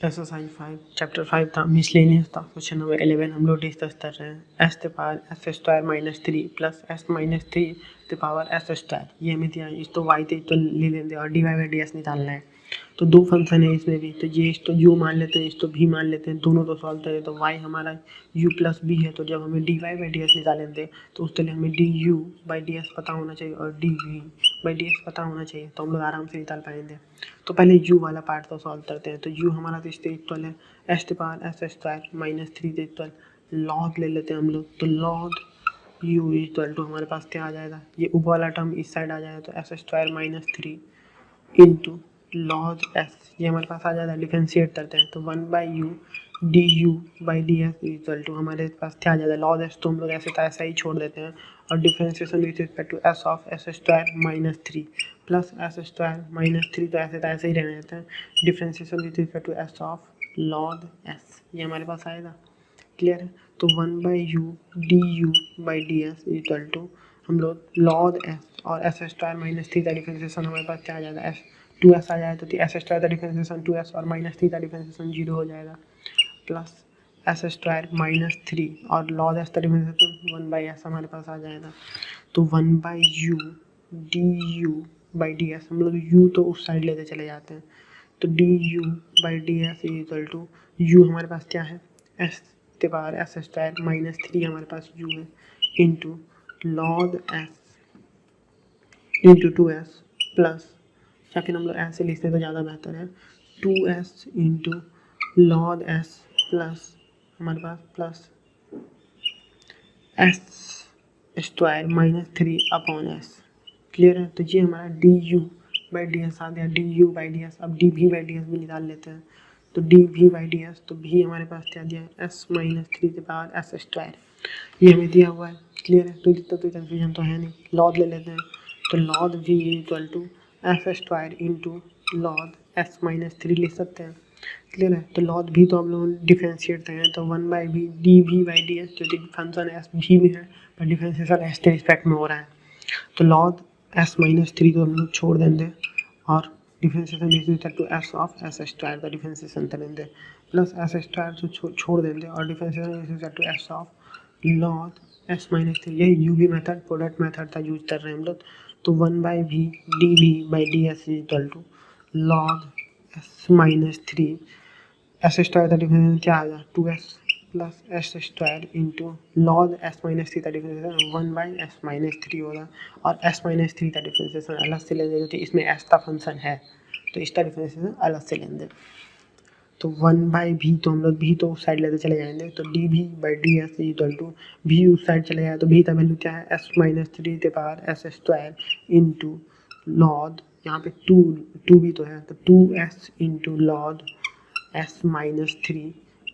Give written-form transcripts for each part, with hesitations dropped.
Exercise 5 chapter 5 था miscellaneous था। Question number 11 हम लोग डिस्कस कर रहे हैं S the power S square minus 3 plus S minus 3 the power S square. ये हमें दिया है, इस तो वाई तो ले लेते हैं और D Y by D S निकालना है। तो दो फंक्शन है इसमें भी, तो ये इस तो यू मान लेते हैं, इस तो भी मान लेते हैं, दोनों तो सॉल्व करें तो वाई हमारा यू प्लस बी है। तो जब हमें D Y by D S निकालेंगे थे तो उसके लिए हमें D U by D S पता होना चाहिए और D V by D S पता होना चाहिए, तो हम लोग आराम से निकाल पाएंगे। तो पहले यू वाला पार्ट तो सॉल्व करते हैं। तो यू हमारा तो इससे इक्वल है S the power S square minus 3 से इक्वल लॉग ले लेते हैं हम लोग। तो लॉग यू इक्वल टू हमारे पास क्या आ जाएगा, ये ऊपर वाला टर्म इस साइड आ जाएगा तो S square minus 3 into log S, ये हमारे पास आ जाता है। डिफरेंशिएट करते हैं तो 1 by U D U by D S equal to हमारे पास क्या आ जाता है लॉग एस, तो हम लोग ऐसे तो ऐसा ही छोड़ देते हैं और differentiation with respect to S of S square minus 3 plus S square minus 3, तो ऐसे ही रहने देते हैं। Differentiation with respect to S of log S, ये हमारे पास आएगा। क्लियर है। तो 1 by U D U by D S equal to हम लोग लॉग एस और एस स्क्वायर माइनस 3 का डिफरेंशिएशन हमारे पास क्या आ जाएगा एस 2s आ जाएगा। तो एस स्क्वायर का डिफरेंशिएशन 2s और माइनस 3 का डिफरेंशिएशन 0 हो जाएगा प्लस एस स्क्वायर माइनस 3 और लॉग एस का डिफरेंशिएशन 1 बाई एस हमारे पास आ जाएगा। तो 1 by U D U by D S, हम लोग यू तो उस साइड लेते चले जाते हैं। तो D U by D S equal to U हमारे पास क्या है एस के पावर एस स्क्वायर माइनस 3 हमारे पास यू है into log S into 2s plus, या फिर हम लोग ऐसे लिखते तो ज़्यादा बेहतर है 2s into log S plus हमारे पास plus S square minus 3 upon S. Clear है। तो ये हमारा D U by D S आ गया, D U by D S. अब डी भी बाई डी एस भी निकाल लेते हैं। तो डी भी बाई डी एस, तो भी हमारे पास क्या दिया है एस माइनस 3 के पावर एस स्क्वायर, ये हमें दिया हुआ है। क्लियर है। तो इतना तो कन्फ्यूजन तो है नहीं, लॉग ले लेते हैं। तो log V equal to S square into log S minus 3 लिख सकते हैं। क्लियर है। तो लॉग भी तो हम लोग डिफरेंशिएट हैं, तो 1 by V D V by D S, जो फंक्शन एस भी में है पर डिफरेंशिएशन एस के रिस्पेक्ट में हो रहा है। तो लॉग एस माइनस 3 को हम लोग छोड़ देंगे और differentiation with respect to S of S square का डिफरेंशिएशन करेंगे प्लस एस स्क्वायर को छोड़ देंगे और differentiation with respect to S of log S minus 3, यही यू भी मेथड प्रोडक्ट मेथड का यूज कर रहे हैं हम लोग। तो 1 by V D V by D S equal to log S minus 3 S square का डिफरेंशिएशन क्या आएगा 2s plus S square into log S minus 3 का डिफरेंशिएशन 1 बाई एस माइनस 3 होगा और एस माइनस 3 का डिफरेंशिएशन अलग से लेंगे क्योंकि इसमें एस का फंक्शन है, तो इसका डिफरेंशिएशन अलग से लेंगे। तो 1 बाई भी तो हम लोग भी तो उस साइड लेते चले जाएंगे, तो डी भी by D S equal to भी उस साइड चले जाए तो भी का वैल्यू क्या है एस माइनस 3 के power S square into log, यहाँ पे टू भी तो है तो 2s into log S minus 3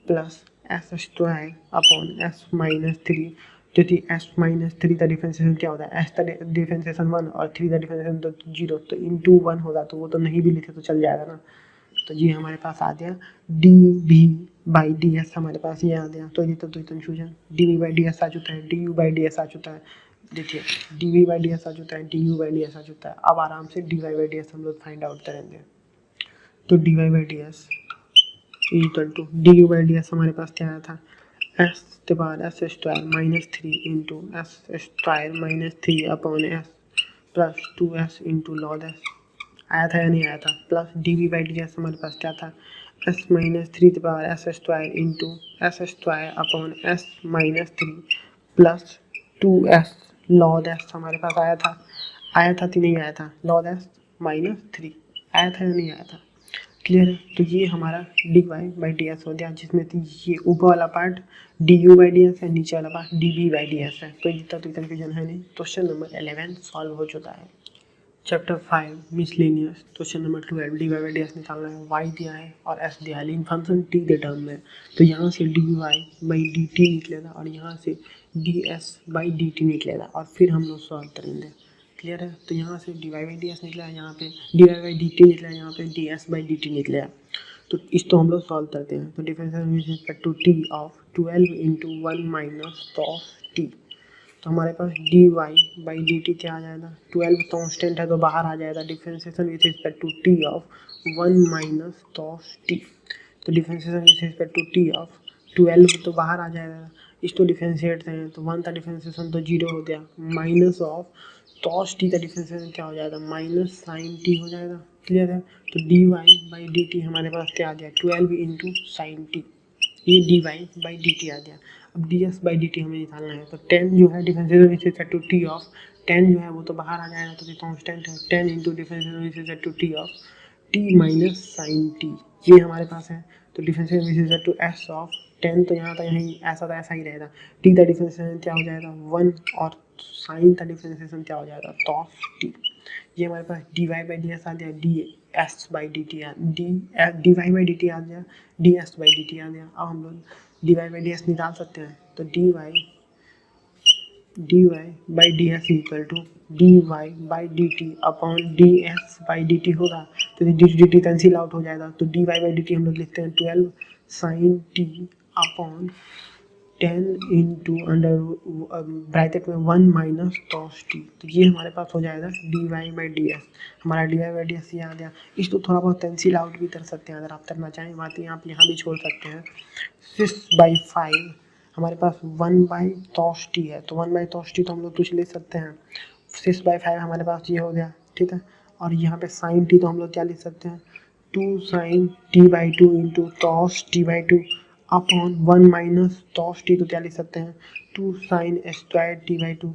plus S square upon S minus 3, क्योंकि एस माइनस 3 का डिफरेंशिएशन क्या होता है एस का डिफरेंशिएशन 1 और 3 का डिफरेंशिएशन तो 0, तो इंटू 1 होगा तो वो तो नहीं भी लिखे तो चल जाएगा ना। तो ये हमारे पास आ गया D B by D S, हमारे पास ये आ गया। तो ये तो confusion D B by D S आ चुका है, D U by D S आ चुका है। देखिए D V by D S आ चुका है, D U by D S आ चुका है। अब आराम से D Y by D S हम लोग फाइंड आउट करेंगे। तो D Y by D S equal to D U by D S हमारे पास क्या आया था एस के बाद S square minus 3 into S square minus 3 upon S plus 2s into log S, आया था या नहीं आया था। Plus D V by D S हमारे पास क्या था एस माइनस 3 के power S square into S square upon S minus 3 plus 2s log S हमारे पास आया था कि नहीं आया था लॉग एस माइनस 3 आया था या नहीं आया था। क्लियर है। तो ये हमारा D Y by D S हो गया, जिसमें ये ऊपर वाला part D U by D S है, नीचे वाला part D B by D S है। तो जितना तो कन्फ्यूजन है नहीं। क्वेश्चन नंबर 11 सॉल्व हो चुका है। Chapter 5 miscellaneous question number 12 D Y by D S निकालना है, वाई दिया है और एस दिया है, लेकिन फंक्शन टी के टर्म में। तो यहाँ से D Y by D T निकलेगा और यहाँ से D S by D T निकलेगा और फिर हम लोग सॉल्व करेंगे। क्लियर है। तो यहाँ से D Y by D S निकला है, यहाँ पे D Y by D T निकला है, यहाँ पे D S by D T निकला। तो इसको हम लोग सॉल्व करते हैं। तो differential with respect to T of 12 into 1 minus cos T, तो हमारे पास D Y by D T क्या आ जाएगा 12 कॉन्स्टेंट है तो बाहर आ जाएगा। Differentiation with respect to T of 1 minus cos T, तो differentiation with respect to T of 12 तो बाहर आ जाएगा, इसको डिफरेंशिएट हैं तो 1 का डिफरेंशिएशन तो 0 हो गया, माइनस ऑफ cos टी का डिफरेंशिएशन क्या हो जाएगा, माइनस साइन टी हो जाएगा। क्लियर है? तो D Y by D T हमारे पास क्या आ गया, 12 इंटू साइन टी, ये D Y by D T आ गया। अब D S by D T हमें निकालना है, तो 10 जो है differentiation with respect to T of 10 जो है वो तो बाहर आ जाएगा, तो ये कांस्टेंट है, 10 into differentiation with respect to T of T minus sine T, ये हमारे पास है। तो differentiation with respect to S of 10 तो यहाँ था यहीं ऐसा था ऐसा ही रहेगा, टी का डिफरेंशिएशन क्या हो जाएगा 1 और साइन का डिफरेंशिएशन क्या हो जाएगा कॉस टी। ये हमारे पास D Y by D S आ गया, D S by D T D Y by D T आ गया, D S by D T आ गया। अब हम लोग D Y by D S निकाल सकते हैं, तो D Y by D S equal to D Y by D T upon D S by D T होगा, तो डी टी कैंसिल आउट हो जाएगा, तो D Y by D T हम लोग लिखते हैं 12 sine T upon 10 into under bracket में 1 माइनस कॉस टी, तो ये हमारे पास हो जाएगा D Y by D S. हमारा D Y by D S ये आ गया। इसको थोड़ा बहुत कैंसिल आउट भी कर सकते हैं अगर आप करना चाहें, बातें आप यहाँ भी छोड़ सकते हैं। 6/5 हमारे पास 1 बाई कॉस टी है, तो 1 बाई कॉस टी तो हम लोग कुछ ले सकते हैं, 6/5 हमारे पास ये हो गया, ठीक है। और यहाँ पे साइन टी तो हम लोग क्या लिख सकते हैं, 2 sine T by 2 into cos T by 2 upon 1 minus cos T, तो क्या लिख सकते हैं 2 sine square T by 2।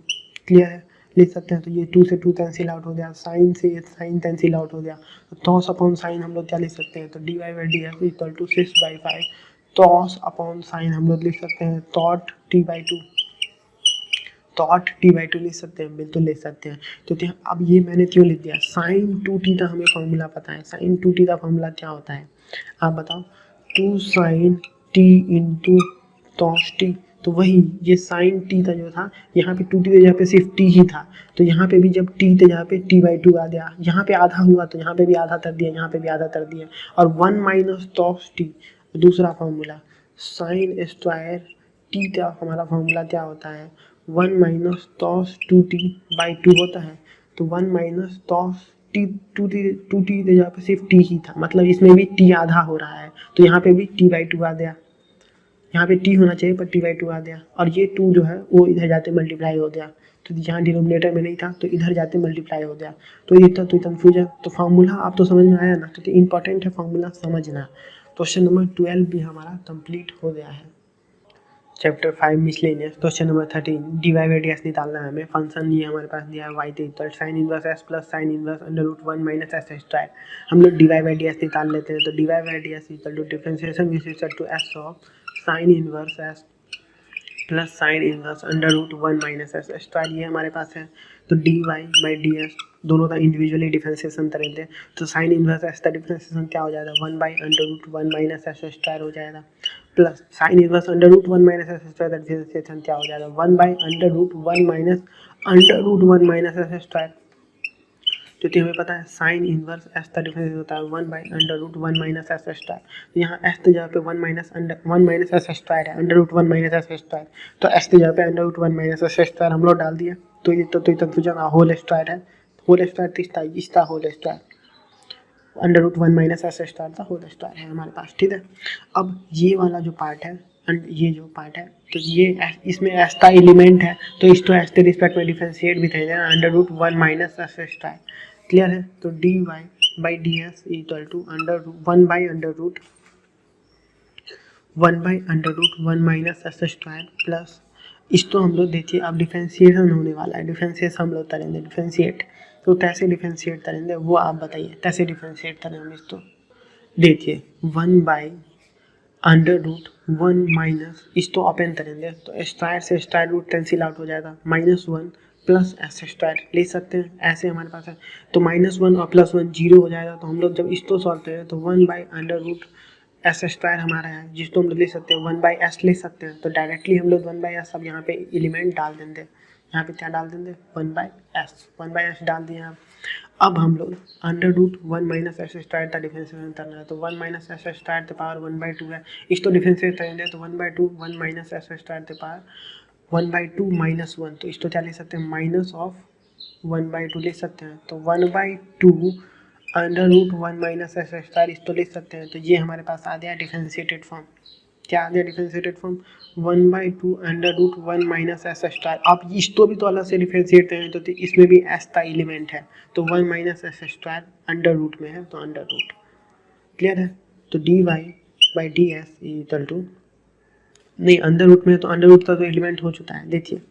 Clear है? लिख सकते हैं, तो ये 2 से 2 कैंसिल आउट हो गया, साइन से साइन कैंसिल आउट हो गया, तो कॉस अपॉन साइन हम लोग क्या लिख सकते हैं, तो D Y by D S equal to 6/5 cos upon sine हम लोग लिख सकते हैं cot T by 2, cot T by 2 लिख सकते हैं, बिल्कुल लिख सकते हैं। तो अब ये मैंने क्यों लिख दिया, साइन 2t का हमें फॉर्मूला पता है, साइन 2t का फॉर्मूला क्या होता है आप बताओ, 2 sine T into cos T, तो वही ये साइन टी का जो था यहाँ पे 2t के जगह पे सिर्फ t ही था, तो यहाँ पे भी जब t के जगह पे t/2 आ गया, यहाँ पे आधा हुआ तो यहाँ पे भी आधा कर दिया, यहाँ पे भी आधा कर दिया, और 1 माइनस कॉस टी दूसरा फॉर्मूला, साइन स्क्वायर टी का हमारा फॉर्मूला क्या होता है, 1 माइनस कॉस 2t/2 होता है, तो 1 माइनस कॉस टी 2t के जगह पे सिर्फ t ही था, मतलब इसमें भी t आधा हो रहा है, तो यहाँ पे भी t/2 आ गया, यहाँ पे t होना चाहिए पर t/2 आ गया, और ये 2 जो है वो इधर जाते मल्टीप्लाई हो गया, तो यहाँ डिनोमिनेटर में नहीं था तो इधर जाते मल्टीप्लाई हो गया, तो ये था तो कन्फ्यूजन। तो फार्मूला आप तो समझ में आया ना, तो इम्पोर्टेंट है फार्मूला समझना। क्वेश्चन नंबर 12 भी हमारा कंप्लीट हो गया है। Chapter 5 miscellaneous. Question number 13 D Y by D S निकालना है हमें। फंक्शन ये हमारे पास दिया है वाई टे equal sine inverse S plus sine inverse under root 1 minus S square. हम लोग D Y by D S निकाल लेते हैं, तो D Y by D S equal to differentiation with respect to S of sine inverse S plus sine inverse under root 1 minus S square, ये हमारे पास है। तो D Y by D S दोनों का इंडिविजुअली डिफरेंशिएशन करेंगे, तो sign inverse S का डिफरेंशिएशन क्या हो जाएगा, 1 by under root 1 minus S square हो जाएगा, plus sine inverse under root 1 minus S square का डिफरेंशिएशन क्या हो जाएगा, 1 by under root 1 minus S square. क्योंकि हमें पता है साइन इनवर्स एस का डिफरेंस होता है 1 by under root 1 minus S square, तो यहाँ एस की जगह पे 1 माइनस एस स्क्वायर है, under root 1 minus S square, तो एस की जगह पे under root 1 minus S square हम लोग डाल दिया, तो ये तो कन्फ्यूजन होल स्क्वायर है, होल स्क्वायर तो इसका whole square, under root 1 minus S square का होल स्क्वायर है हमारे पास, ठीक है। अब ये वाला जो पार्ट है, ये जो पार्ट है, तो ये इसमें एस का एलिमेंट है, तो इसको एस के रिस्पेक्ट में डिफरेंशिएट भी करेंगे under root 1 minus S square. Clear है? तो D Y by D S equal to one by under root 1 minus S square plus, इसको हम लोग देखिए अब डिफरेंशिएशन होने वाला है, डिफरेंशिएशन हम लोग करेंगे, डिफरेंशिएट तो कैसे डिफरेंशिएट करेंगे वो आप बताइए, कैसे डिफरेंशिएट करें हम इसको। देखिए 1 बाई अंडर रूट 1 माइनस, इसको ओपन करेंगे तो स्क्वायर से स्क्वायर रूट कैंसिल आउट हो जाएगा, -1 प्लस एस स्क्वायर ले सकते हैं, ऐसे हमारे पास है, तो -1 और +1 0 हो जाएगा, तो हम लोग जब इसको सॉल्व करें तो 1 by under root S square हमारा है, जिसको हम लोग ले सकते हैं 1 बाई एस ले सकते हैं, तो डायरेक्टली हम लोग 1 बाई एस अब यहाँ पे एलिमेंट डाल देंगे, यहाँ पे क्या डाल देंगे 1 बाई एस डाल दिए आप। अब हम लोग under root 1 minus S square का डिफरेंशिएशन करना है, तो 1 माइनस एस स्क्वायर के पावर 1/2 है, इसको डिफरेंशिएट करेंगे तो 1/2 1 माइनस एस स्क्वायर के पावर 1/2 -1, तो इसको क्या ले सकते हैं माइनस ऑफ 1/2 ले सकते हैं, तो 1/2 under root 1 minus S square इस तो लिख सकते हैं। तो ये हमारे पास आ गया डिफरेंशिएटेड फॉर्म। क्या आ गया differentiated form? 1/2 under root 1 minus S square. आप इस तो भी तो अलग से डिफरेंशिएट करें तो इसमें भी एस का एलिमेंट है, तो 1 minus S square under root में है तो अंडर रूट। क्लियर है? तो D Y by D S equal to, नहीं अंडर रूट में है तो अंडर रूट का तो एलिमेंट हो चुका है। देखिए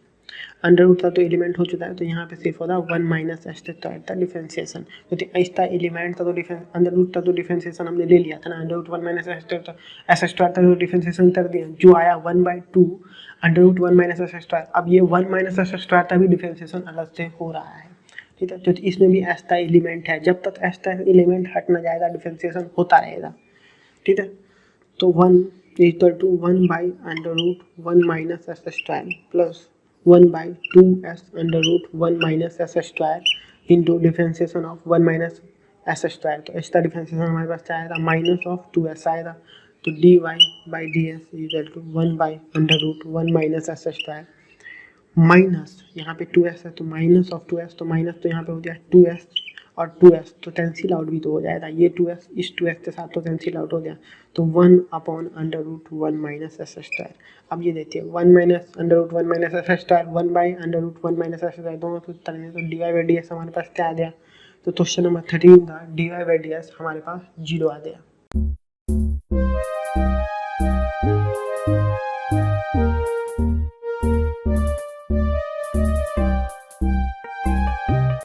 अंडर रूट का तो एलिमेंट हो चुका है, तो यहाँ पे सिर्फ होगा 1 माइनस एस स्क्वायर का डिफरेंशिएशन। तो इसका एलिमेंट का तो अंडर रूट का तो डिफरेंशिएशन हमने ले लिया था ना, under root 1 minus S square का तो डिफरेंशिएशन कर दिया, जो आया 1/2 under root 1 minus S square. अब ये 1 माइनस एस स्क्वायर का भी डिफरेंशिएशन अलग से हो रहा है। ठीक है, तो इसमें भी एस का एलिमेंट है, जब तक एस का एलिमेंट हट ना जाएगा डिफरेंशिएशन होता रहेगा। ठीक है, तो 1 equal to 1 by under root 1 minus S square plus 1/2s under root 1 minus S square into differentiation of 1 minus S square. तो इसका डिफरेंशिएशन हमारे पास क्या आएगा? माइनस ऑफ 2s आएगा। तो D Y by D S equal to 1 by under root 1 minus S square minus, यहाँ पे 2s है तो माइनस ऑफ 2s, तो माइनस तो यहाँ पे हो गया 2s और 2s तो कैंसिल आउट भी तो हो जाएगा, ये 2s इस 2s के साथ तो कैंसिल आउट हो गया, तो 1 upon under root 1 minus S square. अब ये देखिए 1 minus under root 1 minus S square 1 by under root 1 minus S square, दोनों सूत्र तरह तो D Y by D S हमारे पास क्या आ गया? तो क्वेश्चन नंबर 13 का d Y by D S हमारे पास 0 आ गया।